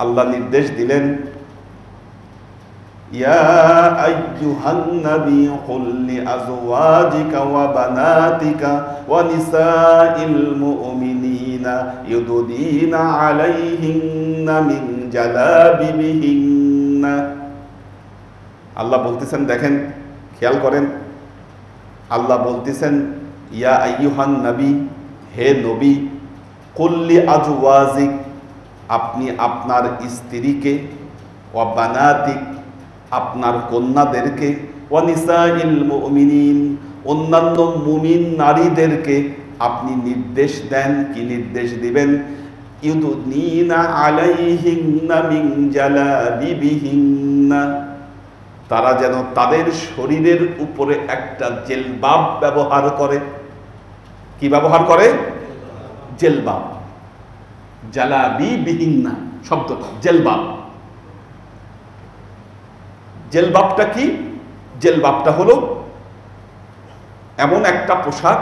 আল্লাহ নির্দেশ দিলেন, ইয়া আইয়ুহান নবী কুল লিআজওয়াজিকা ওয়া বানাতিকা ওয়া নিসাইল মুমিনিনা ইউদুদিনা আলাইহিন্না মিন জালাবিবিহিন্না। আল্লাহ বলতেছেন, দেখেন খেয়াল করেন, আল্লাহ বলতেছেন ইয়া আইয়ুহান নবী, হে নবী, কুল লিআজওয়াজিক, আপনি আপনার স্ত্রীকে, ওয়া বানাতিক, আপনার কন্যাদেরকে, ওয়া নিসাইল মুমিনিন, অন্যান্য মুমিন নারীদেরকে আপনি নির্দেশ দেন, কি নির্দেশ দিবেন? ইউদুনিনা আলাইহিন্না মিন জালাবিবিহিন্না, তারা যেন তাদের শরীরের উপরে একটা জেলবাব ব্যবহার করে। কি ব্যবহার করে? জেলবাব। জালাবিবিহিন্না শব্দটা জেলবাব। জেলবাবটা কি? জেলবাবটা হলো এমন একটা পোশাক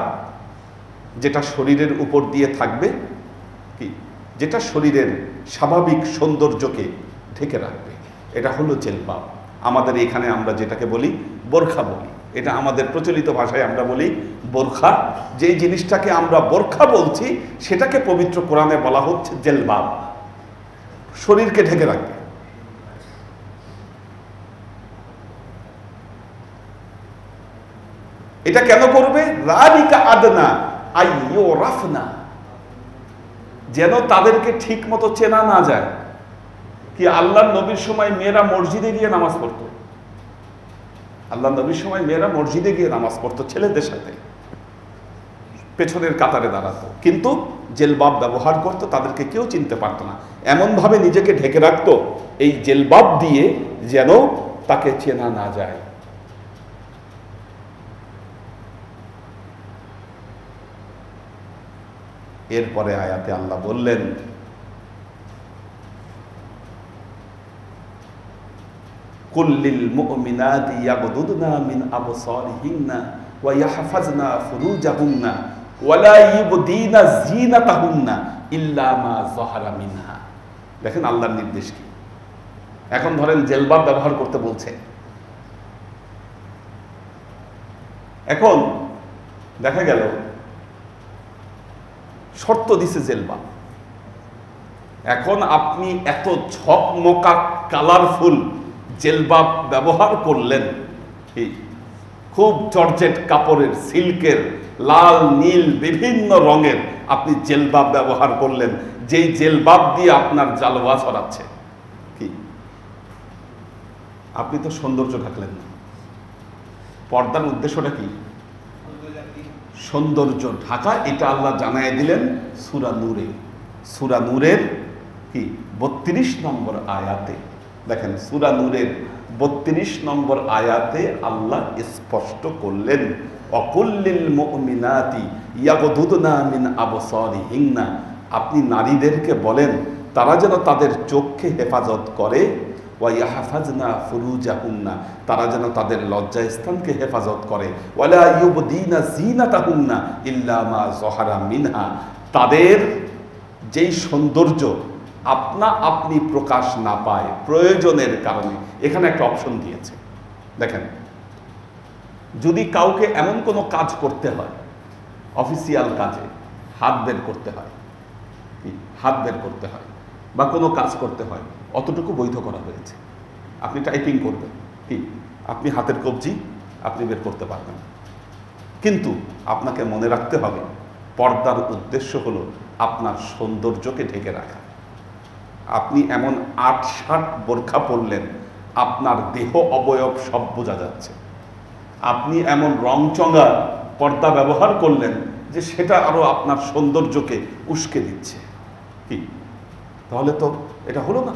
যেটা শরীরের উপর দিয়ে থাকবে, কি যেটা শরীরের স্বাভাবিক সৌন্দর্যকে ঢেকে রাখবে, এটা হলো জেলবাব। আমাদের এখানে আমরা যেটাকে বলি বোরখা বলি, এটা আমাদের প্রচলিত ভাষায় আমরা বলি বোরখা। যেই জিনিসটাকে আমরা বোরখা বলছি সেটাকে পবিত্র কোরআনে বলা হচ্ছে জেলবাব, শরীরকে ঢেকে রাখবে। এটা কেন করবে? রাদিকা আদনা আইয়ুরাফনা, যেন তাদেরকে ঠিক মতো চেনা না যায়। কি আল্লাহর নবীর সময় মেয়েরা মসজিদে গিয়ে নামাজ পড়তো, আল্লাহর নবীর সময় মেয়েরা মসজিদে গিয়ে নামাজ পড়তো ছেলেদের সাথে, পেছনের কাতারে দাঁড়াতো, কিন্তু জেলবাব ব্যবহার করতো, তাদেরকে কেউ চিনতে পারতো না। এমনভাবে নিজেকে ঢেকে রাখতো এই জেলবাব দিয়ে যেন তাকে চেনা না যায়। এরপরে আয়াতে আল্লাহ বললেন, কুল্লিল মুমিনাতি ইয়াগদুদনা মিন আবসারিহিন্না ওয়া ইয়াহফাজনা ফুরুজাহুন্না ওয়া লা ইউবদিনা যিনাতাহুন্না ইল্লা মা যাহারা মিনহা। দেখেন আল্লাহর নির্দেশ কি। এখন ধরেন জেলবাব ব্যবহার করতে বলছে, এখন দেখা গেল শর্ত দিছে জেলবাব। এখন আপনি এত ঝকমকা কালারফুল জেলবাব ব্যবহার করলেন, খুব জর্জেট কাপড়ের, সিল্কের, লাল নীল বিভিন্ন রঙের আপনি জেলবাব ব্যবহার করলেন, যেই জেলবাব দিয়ে আপনার জালওয়া ছড়াচ্ছে। কি আপনি তো সৌন্দর্য ঢাকলেন না। পর্দার উদ্দেশ্যটা কি? সৌন্দর্য ঢাকা। এটা আল্লাহ জানায় দিলেন সূরা নূরে, সূরা নূরের কি 32 নম্বর আয়াতে। দেখেন সূরা নূরের 32 নম্বর আয়াতে আল্লাহ স্পষ্ট করলেন, অকুল্লিল মুমিনাতি ইয়াগদুদনা মিন আবসারিহিন্না, আপনি নারীদেরকে বলেন তারা যেন তাদের চোখকে হেফাজত করে, ওয়া ইয়াহফাজনা ফুরুজাহুন্না, তারা যেন তাদের লজ্জাস্থানকে হেফাজত করে, ওয়ালা ইউবদিনা যিনাতাহুন্না ইল্লা মা যাহারা মিনহা, তাদের যেই সৌন্দর্য আপনা আপনি প্রকাশ না পায় প্রয়োজনের কারণে। এখানে একটা অপশন দিয়েছে, দেখেন যদি কাউকে এমন কোনো কাজ করতে হয়, অফিসিয়াল কাজে হাত বের করতে হয়, হাত বের করতে হয় বা কোনো কাজ করতে হয়, অতটুকু বৈধ করা হয়েছে। আপনি টাইপিং করবেন, কি আপনি হাতের কবজি আপনি বের করতে পারবেন, কিন্তু আপনাকে মনে রাখতে হবে পর্দার উদ্দেশ্য হলো আপনার সৌন্দর্যকে ঢেকে রাখা। আপনি এমন ৮-৬০ বোরখা পরলেন, আপনার দেহ অবয়ব সব বোঝা যাচ্ছে। আপনি এমন রংচঙা পর্দা ব্যবহার করলেন যে সেটা আরো আপনার সৌন্দর্যকে উস্কে দিচ্ছে। কি তাহলে তো এটা হলো না।